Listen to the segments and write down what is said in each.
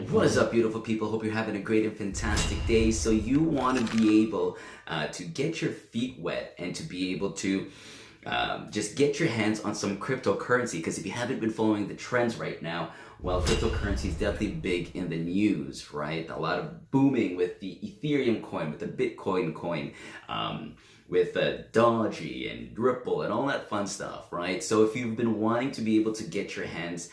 What is up, beautiful people? Hope you're having a great and fantastic day. So you want to be able to get your feet wet and to be able to just get your hands on some cryptocurrency, because if you haven't been following the trends right now, well, cryptocurrency is definitely big in the news, right? A lot of booming with the Ethereum coin, with the Bitcoin coin, with Doji and Ripple and all that fun stuff, right? So if you've been wanting to be able to get your hands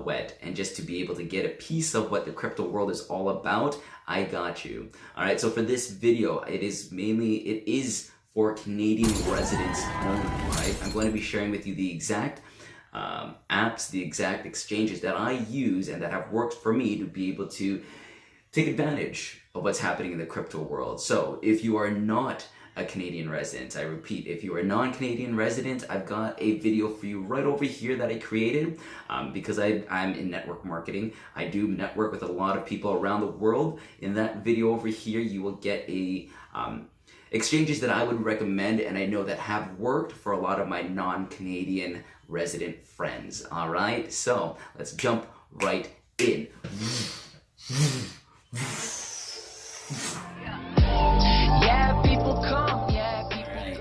wet and just to be able to get a piece of what the crypto world is all about, I got you. All right, so for this video, it is for Canadian residents only, right? I'm going to be sharing with you the exact apps, the exact exchanges that I use and that have worked for me to be able to take advantage of what's happening in the crypto world. So if you are not a Canadian resident, I repeat, if you are a non-Canadian resident, I've got a video for you right over here that I created because I'm in network marketing. I do network with a lot of people around the world. In that video over here, you will get a exchanges that I would recommend and I know that have worked for a lot of my non-Canadian resident friends. All right, so let's jump right in.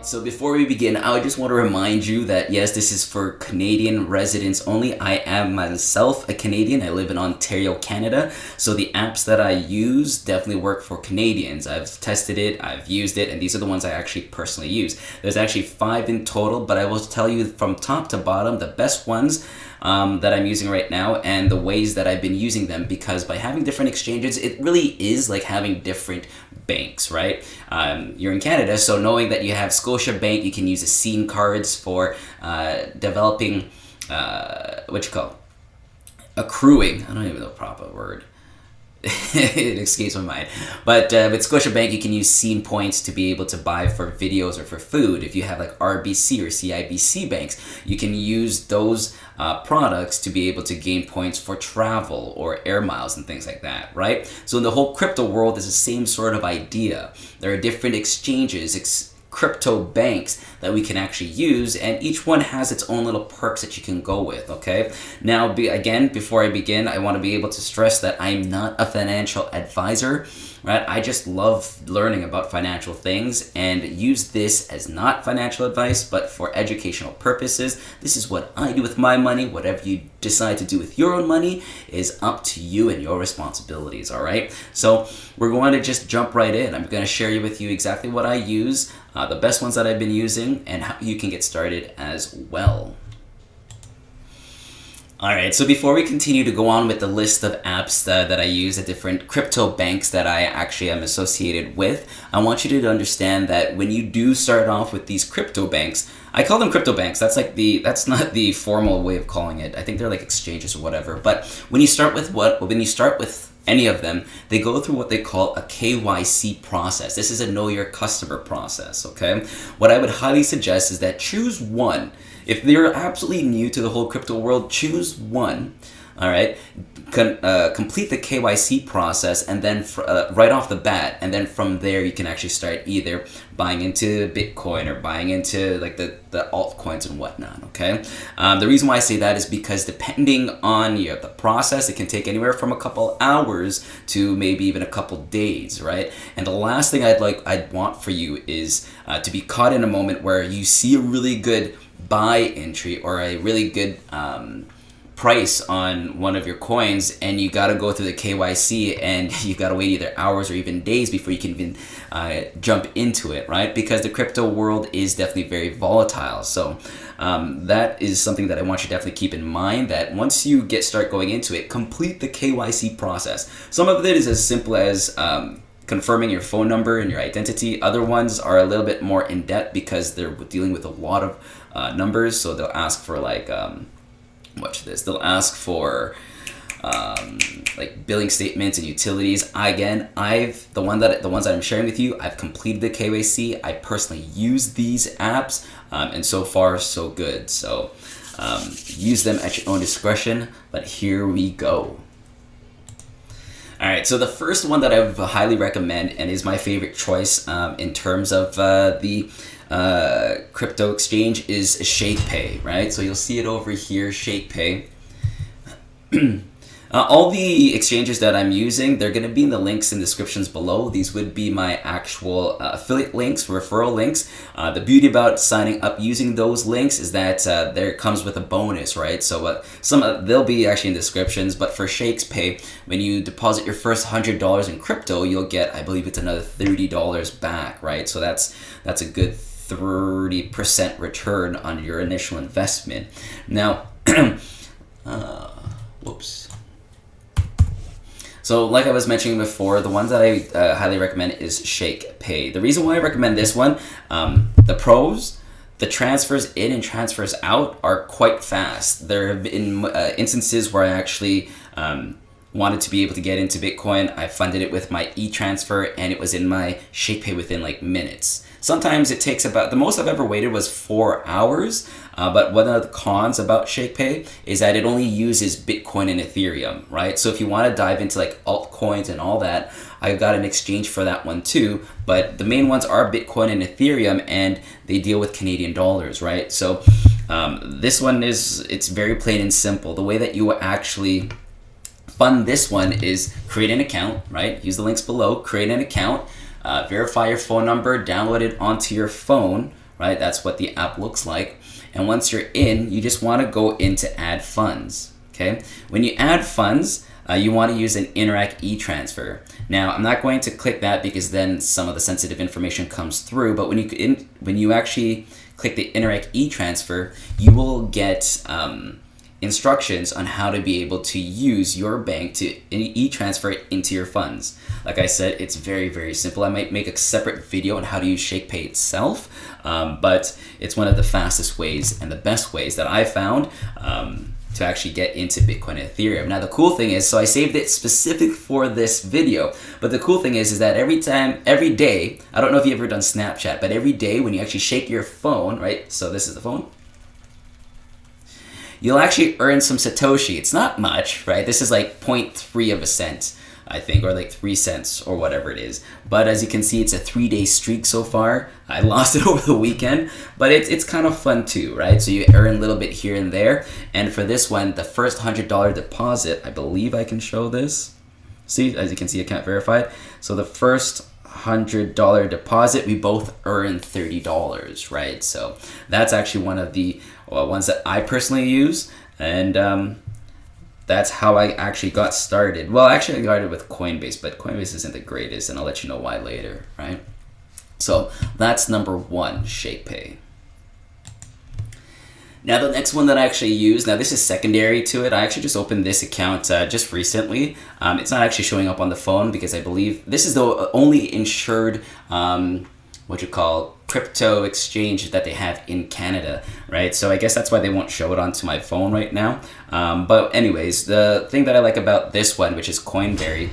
So before we begin, I just want to remind you that yes, this is for Canadian residents only. I am myself a Canadian. I live in Ontario, Canada. So the apps that I use definitely work for Canadians. I've tested it, I've used it, and these are the ones I actually personally use. There's actually 5 in total, but I will tell you from top to bottom, the best ones that I'm using right now and the ways that I've been using them, because by having different exchanges, it really is like having different banks, right? You're in Canada, so knowing that you have Scotiabank, you can use the scene cards for developing, accruing, I don't even know the proper word. It escapes my mind. But with Scotiabank, you can use scene points to be able to buy for videos or for food. If you have like RBC or CIBC banks, you can use those products to be able to gain points for travel or air miles and things like that, right? So in the whole crypto world, it's the same sort of idea. There are different exchanges, crypto banks that we can actually use, and each one has its own little perks that you can go with, okay? Now, again, before I begin, I want to be able to stress that I'm not a financial advisor, right? I just love learning about financial things and use this as not financial advice, but for educational purposes. This is what I do with my money. Whatever you decide to do with your own money is up to you and your responsibilities, all right? So we're going to just jump right in. I'm going to share with you exactly what I use, the best ones that I've been using, and how you can get started as well. Alright, so before we continue to go on with the list of apps that I use, the different crypto banks that I actually am associated with, I want you to understand that when you do start off with these crypto banks, I call them crypto banks, that's not the formal way of calling it. I think they're like exchanges or whatever, but when you start with any of them, they go through what they call a KYC process. This is a know your customer process, okay? What I would highly suggest is that choose one. If you're absolutely new to the whole crypto world, choose one, all right? Complete the KYC process and then right off the bat, and then from there you can actually start either buying into Bitcoin or buying into like the altcoins and whatnot, okay? The reason why I say that is because depending on the process, it can take anywhere from a couple hours to maybe even a couple days, right? And the last thing I'd want for you is to be caught in a moment where you see a really good buy entry or a really good price on one of your coins, and you got to go through the KYC and you got to wait either hours or even days before you can even jump into it, right? Because the crypto world is definitely very volatile. So that is something that I want you to definitely keep in mind, that once you start going into it, complete the KYC process. Some of it is as simple as confirming your phone number and your identity. Other ones are a little bit more in depth because they're dealing with a lot of numbers. So they'll ask for like, watch this, they'll ask for like billing statements and utilities. Again, the ones that I'm sharing with you, I've completed the KYC. I personally use these apps, and so far so good. So use them at your own discretion, but here we go. All right, so the first one that I would highly recommend and is my favorite choice in terms of the crypto exchange is Shakepay, right? So you'll see it over here, Shakepay. All the exchanges that I'm using, they're going to be in the links in descriptions below. These would be my actual affiliate links, referral links. The beauty about signing up using those links is that there comes with a bonus, right? So they'll be actually in descriptions, but for Shakepay, when you deposit your first $100 in crypto, you'll get, I believe it's another $30 back, right? So that's a good 30% return on your initial investment. Now, whoops. So like I was mentioning before, the ones that I highly recommend is Shakepay. The reason why I recommend this one, the pros, the transfers in and transfers out are quite fast. There have been instances where I actually wanted to be able to get into Bitcoin. I funded it with my e-transfer and it was in my Shakepay within like minutes. Sometimes it takes about, the most I've ever waited was 4 hours, but one of the cons about Shakepay is that it only uses Bitcoin and Ethereum, right? So if you want to dive into like altcoins and all that, I've got an exchange for that one too, but the main ones are Bitcoin and Ethereum, and they deal with Canadian dollars, right? So this one it's very plain and simple. The way that you actually fund this one is create an account, right? Use the links below, create an account, verify your phone number, download it onto your phone, right? That's what the app looks like. And once you're in, you just want to go into add funds, okay? When you add funds, you want to use an Interac e-transfer. Now, I'm not going to click that because then some of the sensitive information comes through, but when you actually click the Interac e-transfer, you will get instructions on how to be able to use your bank to e-transfer it into your funds. Like I said, it's very, very simple. I might make a separate video on how to use Shakepay itself, but it's one of the fastest ways and the best ways that I found to actually get into Bitcoin and Ethereum. Now the cool thing is, so I saved it specific for this video, but the cool thing is that every day, I don't know if you've ever done Snapchat, but every day when you actually shake your phone, right? So this is the phone. You'll actually earn some Satoshi. It's not much, right? This is like 0.3 of a cent, I think, or like 3 cents or whatever it is. But as you can see, it's a 3-day streak so far. I lost it over the weekend, but it's kind of fun too, right? So you earn a little bit here and there. And for this one, the first $100 deposit, I believe I can show this. See, as you can see, account verified. So the first $100 deposit, we both earn $30, right? So that's actually one of the ones that I personally use, and that's how I actually got started. Well, actually I got it with Coinbase, but Coinbase isn't the greatest, and I'll let you know why later, right? So that's number one, Shakepay. Now the next one that I actually use, now this is secondary to it. I actually just opened this account just recently. It's not actually showing up on the phone because I believe this is the only insured, crypto exchange that they have in Canada, right? So I guess that's why they won't show it onto my phone right now. But anyways, the thing that I like about this one, which is Coinberry,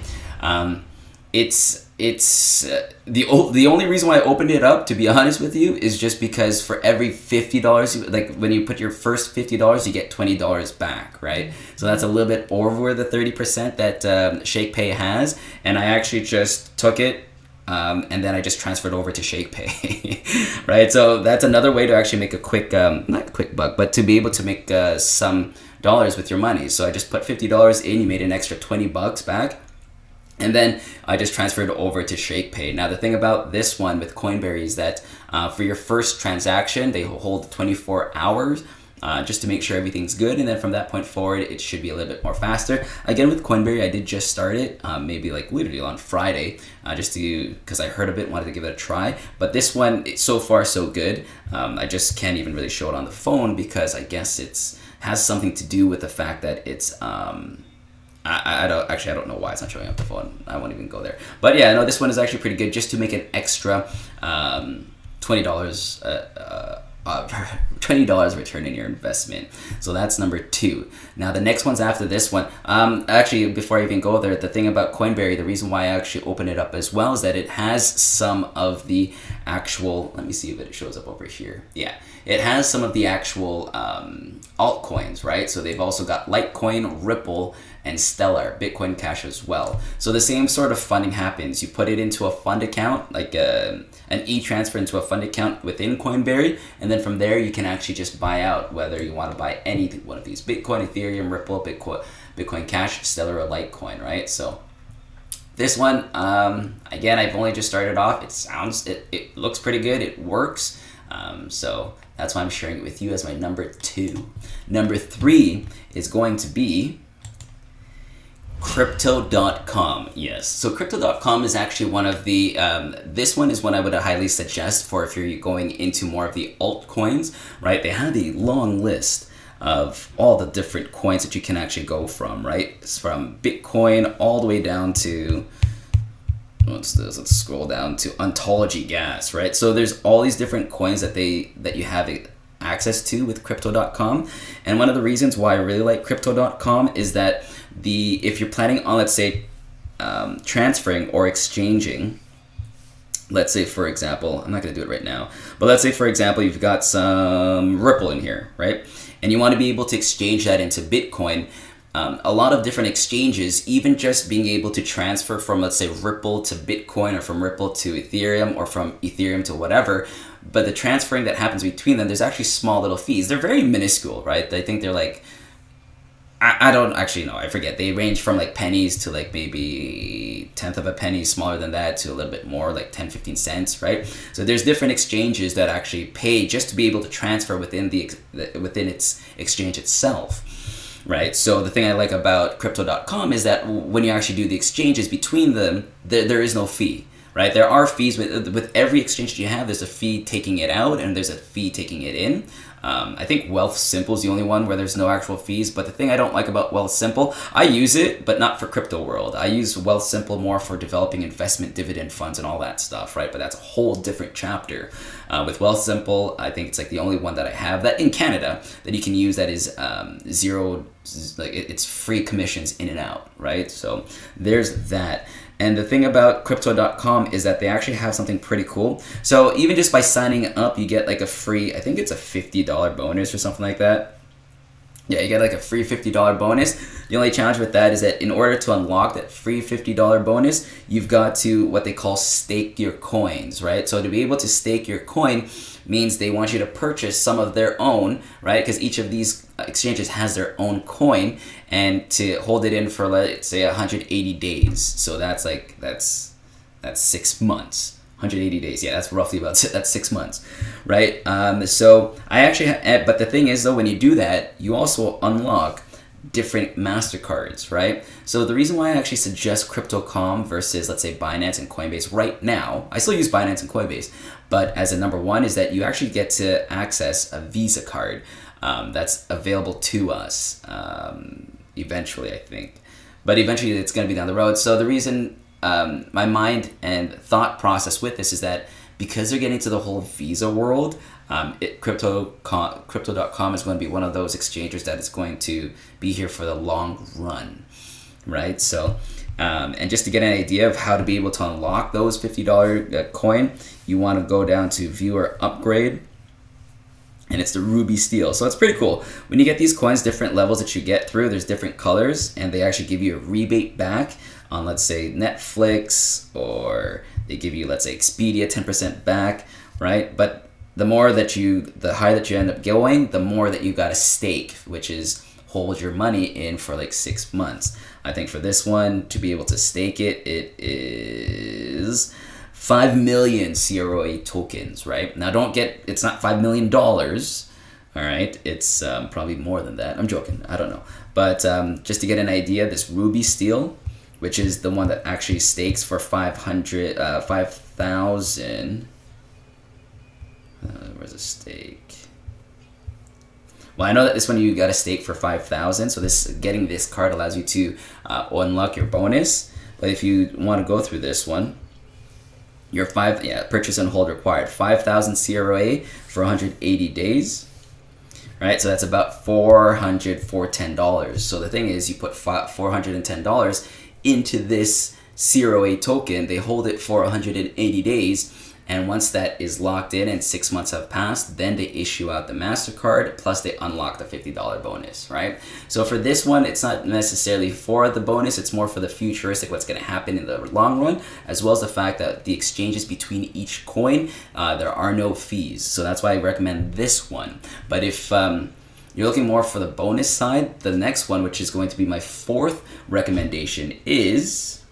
it's the only reason why I opened it up, to be honest with you, is just because for every $50, like when you put your first $50, you get $20 back, right? So that's a little bit over the 30% that Shakepay has, and I actually just took it and then I just transferred over to Shakepay, right? So that's another way to actually make a quick, not quick buck, but to be able to make some dollars with your money. So I just put $50 in, you made an extra 20 bucks back. And then I just transferred over to Shakepay. Now the thing about this one with Coinberry is that for your first transaction, they hold 24 hours just to make sure everything's good. And then from that point forward, it should be a little bit more faster. Again, with Coinberry, I did just start it, maybe like literally on Friday, just because I heard of it, wanted to give it a try. But this one, it's so far so good. I just can't even really show it on the phone because I guess it's has something to do with the fact that it's I don't know why it's not showing up the phone. I won't even go there. But yeah, no, this one is actually pretty good just to make an extra $20 return in your investment. So that's number two. Now the next one's after this one. Actually, before I even go there, the thing about Coinberry, the reason why I actually open it up as well is that it has some of the actual, let me see if it shows up over here. Yeah, it has some of the actual altcoins, right? So they've also got Litecoin, Ripple, and Stellar, Bitcoin Cash as well. So the same sort of funding happens. You put it into a fund account, like an e-transfer into a fund account within Coinberry, and then from there you can actually just buy out whether you want to buy any one of these: Bitcoin, Ethereum, Ripple, Bitcoin Cash, Stellar, or Litecoin, right? So this one, again, I've only just started off. It looks pretty good. It works. So that's why I'm sharing it with you as my number 2. Number 3 is going to be Crypto.com. Yes. So Crypto.com is actually one of the, this one is one I would highly suggest for if you're going into more of the altcoins, right? They have a long list of all the different coins that you can actually go from, right? It's from Bitcoin all the way down to, what's this? Let's scroll down to Ontology Gas, right? So there's all these different coins that you have access to with Crypto.com. And one of the reasons why I really like Crypto.com is that if you're planning on, let's say, transferring or exchanging, let's say, for example, I'm not going to do it right now, but let's say, for example, you've got some Ripple in here, right? And you want to be able to exchange that into Bitcoin. A lot of different exchanges, even just being able to transfer from, let's say, Ripple to Bitcoin, or from Ripple to Ethereum, or from Ethereum to whatever, but the transferring that happens between them, there's actually small little fees. They're very minuscule, right? I think they're like, I don't actually know, I forget. They range from like pennies to like maybe 1/10 of a penny, smaller than that, to a little bit more, like 10-15 cents, right? So there's different exchanges that actually pay just to be able to transfer within its exchange itself, right? So the thing I like about Crypto.com is that when you actually do the exchanges between them, there is no fee, right? There are fees with every exchange that you have. There's a fee taking it out, and there's a fee taking it in. I think Wealthsimple is the only one where there's no actual fees. But the thing I don't like about Wealthsimple, I use it, but not for crypto world. I use Wealthsimple more for developing investment dividend funds and all that stuff, right? But that's a whole different chapter. With Wealthsimple, I think it's like the only one that I have that in Canada that you can use that is zero, like it's free commissions in and out, right? So there's that. And the thing about Crypto.com is that they actually have something pretty cool. So even just by signing up, you get like a free, I think it's a $50 bonus or something like that. Yeah, you get like a free $50 bonus. The only challenge with that is that in order to unlock that free $50 bonus, you've got to what they call stake your coins, right? So to be able to stake your coin means they want you to purchase some of their own, right? Because each of these exchanges has their own coin, and to hold it in for, let's say, 180 days. So that's 6 months. 180 days, yeah, that's roughly that's 6 months, right? So I actually, but the thing is though, when you do that, you also unlock different MasterCards, right? So the reason why I actually suggest Cryptocom versus, let's say, Binance and Coinbase right now, I still use Binance and Coinbase, but as a number one is that you actually get to access a Visa card that's available to us eventually, I think. But eventually it's going to be down the road. So the reason my mind and thought process with this is that because they're getting to the whole Visa world, Crypto.com is going to be one of those exchanges that is going to be here for the long run, right? So, and just to get an idea of how to be able to unlock those $50 coin, you want to go down to View or Upgrade, and it's the Ruby Steel. So it's pretty cool. When you get these coins, different levels that you get through, there's different colors, and they actually give you a rebate back on, let's say, Netflix, or they give you, let's say, Expedia, 10% back, right? But the higher that you end up going, the more that you got to stake, which is hold your money in for like 6 months. I think for this one, to be able to stake it, it is 5 million CROA tokens, right? Now it's not $5 million, all right? It's probably more than that. I'm joking, I don't know. But just to get an idea, this Ruby Steel, which is the one that actually stakes for 5,000. Where's the stake? Well, I know that this one you got a stake for 5,000. So getting this card allows you to unlock your bonus. But if you want to go through this one, your purchase and hold required 5,000 CROA for 180 days. Right, so that's about $410. So the thing is, you put $410 into this CROA token. They hold it for 180 days, And once that is locked in and 6 months have passed, then they issue out the MasterCard, plus they unlock the $50 bonus, right? So for this one, it's not necessarily for the bonus, it's more for the futuristic, what's going to happen in the long run, as well as the fact that the exchanges between each coin, there are no fees. So that's why I recommend this one. But if you're looking more for the bonus side, the next one, which is going to be my fourth recommendation, is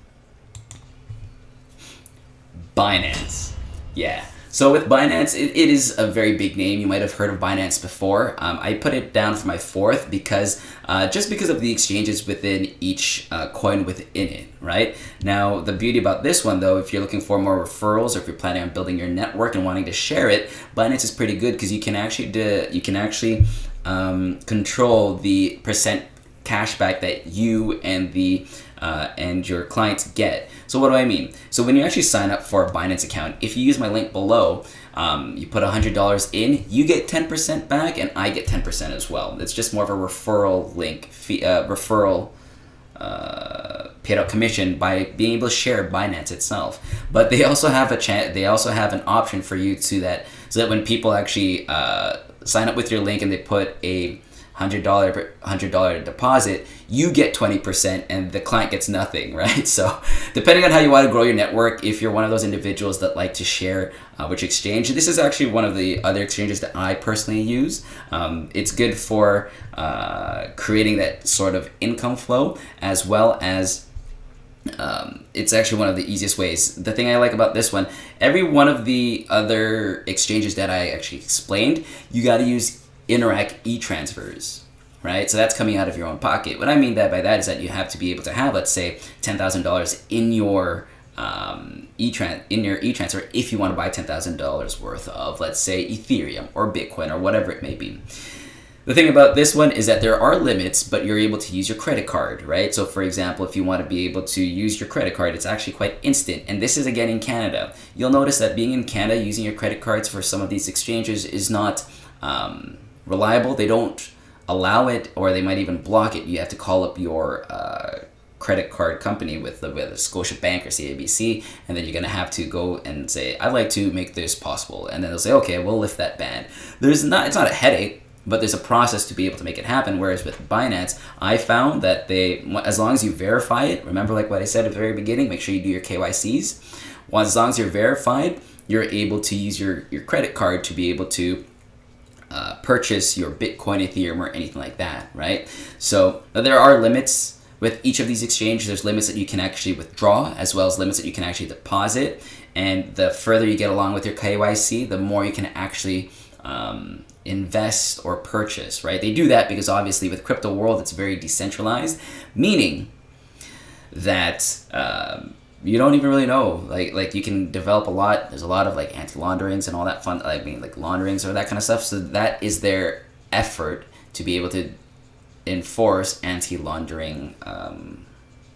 Binance. Yeah. So with Binance, it is a very big name. You might have heard of Binance before. I put it down for my fourth because just because of the exchanges within each coin within it, right? Now, the beauty about this one, though, if you're looking for more referrals or if you're planning on building your network and wanting to share it, Binance is pretty good because you can actually control the percent cashback that you and and your clients get. So what do I mean? So when you actually sign up for a Binance account, if you use my link below, you put $100 in, you get 10% back, and I get 10% as well. It's just more of a referral link, paid out commission by being able to share Binance itself. But they also have an option for you so that when people actually sign up with your link and they put a $100 deposit, you get 20% and the client gets nothing, right? So depending on how you want to grow your network, if you're one of those individuals that like to share which exchange, this is actually one of the other exchanges that I personally use. It's good for creating that sort of income flow, as well as it's actually one of the easiest ways. The thing I like about this one, every one of the other exchanges that I actually explained, you got to use Interact e-transfers, right? So that's coming out of your own pocket. What I mean by that is that you have to be able to have, let's say, $10,000 in your e-transfer if you want to buy $10,000 worth of, let's say, Ethereum or Bitcoin or whatever it may be. The thing about this one is that there are limits, but you're able to use your credit card, right? So for example, if you want to be able to use your credit card, it's actually quite instant. And this is again in Canada. You'll notice that being in Canada, using your credit cards for some of these exchanges is not reliable. They don't allow it, or they might even block it. You have to call up your credit card company with Scotiabank or CIBC, and then you're going to have to go and say, I'd like to make this possible. And then they'll say, okay, we'll lift that ban. It's not a headache, but there's a process to be able to make it happen. Whereas with Binance, I found that as long as you verify it, remember like what I said at the very beginning, make sure you do your KYCs. Well, as long as you're verified, you're able to use your credit card to be able to purchase your Bitcoin, Ethereum, or anything like that, right? So there are limits with each of these exchanges. There's limits that you can actually withdraw, as well as limits that you can actually deposit. And the further you get along with your KYC, the more you can actually invest or purchase, right? They do that because obviously with crypto world, it's very decentralized, meaning that you don't even really know, like you can develop a lot. There's a lot of like anti-launderings and all that fun, like launderings or that kind of stuff. So that is their effort to be able to enforce anti-laundering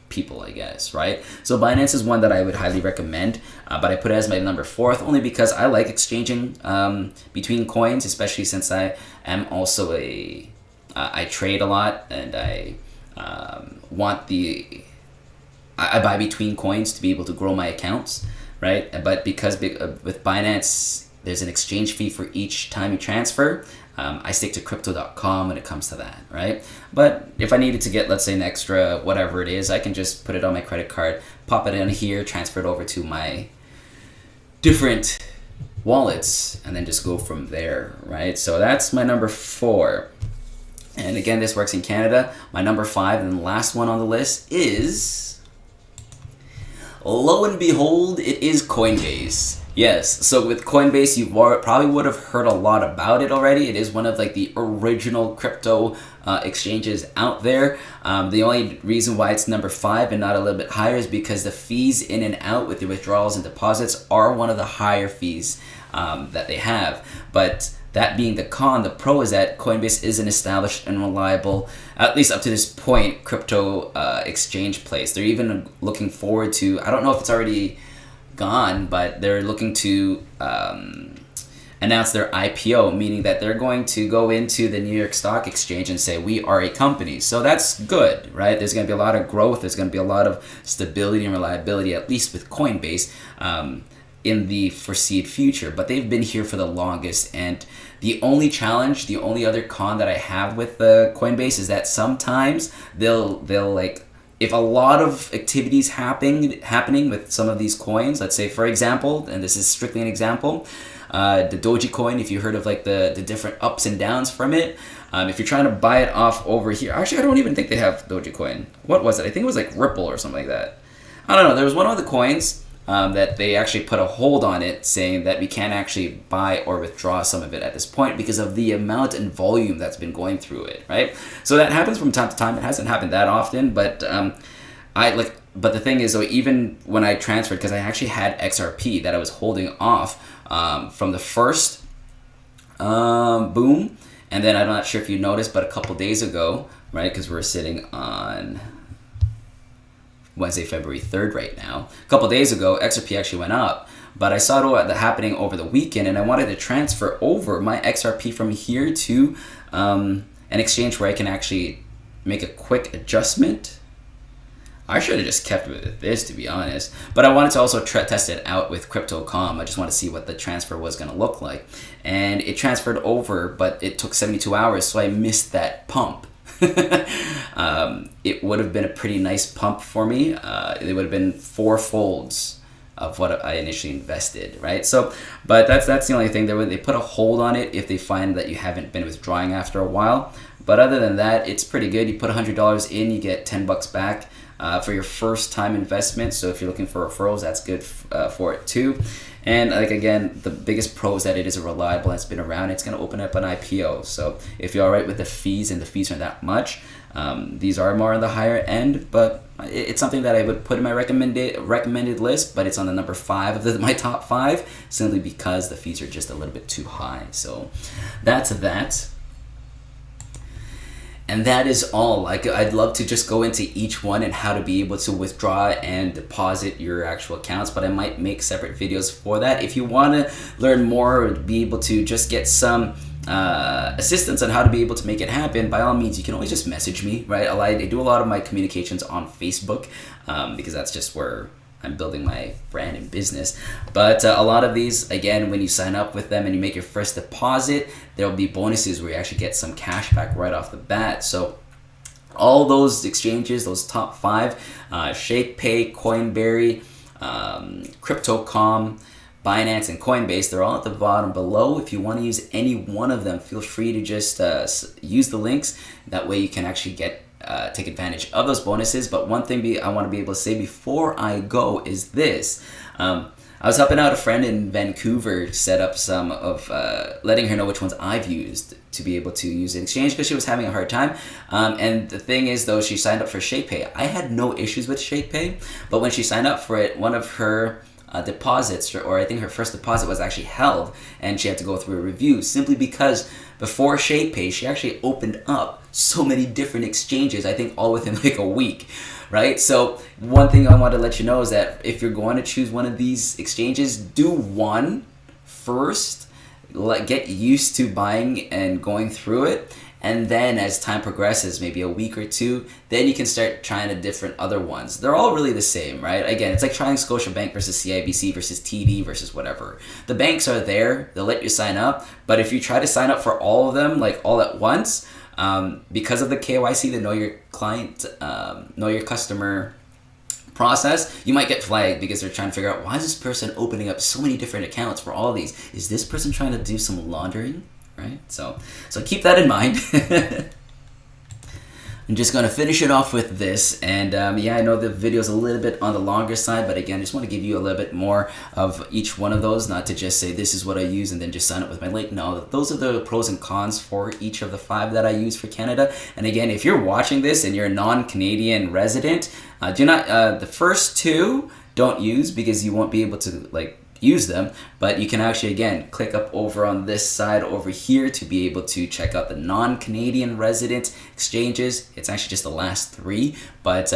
people, I guess, right? So Binance is one that I would highly recommend, but I put it as my number fourth only because I like exchanging between coins, especially since I am also I trade a lot, and I buy between coins to be able to grow my accounts, right? But because with Binance, there's an exchange fee for each time you transfer. I stick to Crypto.com when it comes to that, right? But if I needed to get, let's say, an extra whatever it is, I can just put it on my credit card, pop it in here, transfer it over to my different wallets, and then just go from there, right? So that's my number 4. And again, this works in Canada. My number 5 and the last one on the list is, lo and behold, it is Coinbase. Yes, so with Coinbase, you probably would have heard a lot about it already. It is one of like the original crypto exchanges out there. The only reason why it's number 5 and not a little bit higher is because the fees in and out with the withdrawals and deposits are one of the higher fees that they have. But that being the con, the pro is that Coinbase is an established and reliable, at least up to this point, crypto exchange place. They're even looking forward to, I don't know if it's already gone, but they're looking to announce their IPO, meaning that they're going to go into the New York Stock Exchange and say, we are a company. So that's good, right? There's going to be a lot of growth. There's going to be a lot of stability and reliability, at least with Coinbase. in the foreseeable future, but they've been here for the longest. And the only challenge, the only other con that I have with the Coinbase is that sometimes they'll like, if a lot of activities happening with some of these coins, let's say for example, and this is strictly an example, the Dogecoin, if you heard of like the different ups and downs from it, if you're trying to buy it off over here, actually I don't even think they have Dogecoin. What was it? I think it was like Ripple or something like that. I don't know. There was one of the coins that they actually put a hold on it, saying that we can't actually buy or withdraw some of it at this point because of the amount and volume that's been going through it, right? So that happens from time to time. It hasn't happened that often, but But the thing is, though, even when I transferred, because I actually had XRP that I was holding off from the first boom, and then I'm not sure if you noticed, but a couple days ago, right, because we're sitting on Wednesday, February 3rd right now, a couple days ago, XRP actually went up. But I saw it happening over the weekend, and I wanted to transfer over my XRP from here to an exchange where I can actually make a quick adjustment. I should have just kept with this, to be honest. But I wanted to also test it out with Cryptocom. I just want to see what the transfer was going to look like. And it transferred over, but it took 72 hours, so I missed that pump. It would have been a pretty nice pump for me. It would have been 4 folds of what I initially invested, right? So, but that's the only thing. They put a hold on it if they find that you haven't been withdrawing after a while. But other than that, it's pretty good. You put $100 in, you get $10 back for your first time investment. So if you're looking for referrals, that's good for it too. And like again, the biggest pro is that it is reliable. It's been around. It's going to open up an IPO. So if you're all right with the fees, and the fees aren't that much, these are more on the higher end, but it's something that I would put in my recommended list, but it's on the number 5 of my top 5, simply because the fees are just a little bit too high. So that's that. And that is all. I'd love to just go into each one and how to be able to withdraw and deposit your actual accounts, but I might make separate videos for that. If you want to learn more or be able to just get some assistance on how to be able to make it happen, by all means, you can always just message me, right? I do a lot of my communications on Facebook because that's just where I'm building my brand and business. But a lot of these, again, when you sign up with them and you make your first deposit, there will be bonuses where you actually get some cash back right off the bat. So all those exchanges, those top 5, Shakepay, Coinberry, Cryptocom, Binance, and Coinbase, they're all at the bottom below. If you want to use any one of them, feel free to just use the links. That way you can actually take advantage of those bonuses. But one thing I want to be able to say before I go is this. I was helping out a friend in Vancouver set up some of letting her know which ones I've used to be able to use an exchange, because she was having a hard time. And the thing is, though, she signed up for Shakepay. I had no issues with Shakepay, but when she signed up for it, one of her deposits, or I think her first deposit, was actually held, and she had to go through a review, simply because before Shakepay, she actually opened up so many different exchanges, I think all within like a week, right? So one thing I want to let you know is that if you're going to choose one of these exchanges, do one first, get used to buying and going through it. And then as time progresses, maybe a week or 2, then you can start trying the different other ones. They're all really the same, right? Again, it's like trying Scotiabank versus CIBC versus TD versus whatever. The banks are there, they'll let you sign up, but if you try to sign up for all of them, like all at once, because of the KYC, the know your client, know your customer process, you might get flagged because they're trying to figure out, why is this person opening up so many different accounts for all of these? Is this person trying to do some laundering? Right? So keep that in mind. I'm just going to finish it off with this. And yeah, I know the video is a little bit on the longer side, but again, I just want to give you a little bit more of each one of those, not to just say this is what I use and then just sign up with my link. No, those are the pros and cons for each of the 5 that I use for Canada. And again, if you're watching this and you're a non-Canadian resident, do not, the first 2 don't use, because you won't be able to use them, but you can actually, again, click up over on this side over here to be able to check out the non-Canadian resident exchanges. It's actually just the last 3, but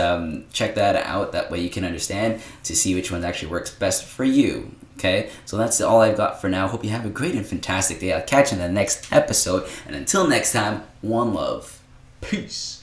check that out. That way you can understand to see which one actually works best for you. Okay, so that's all I've got for now. Hope you have a great and fantastic day. I'll catch you in the next episode, and until next time, one love. Peace.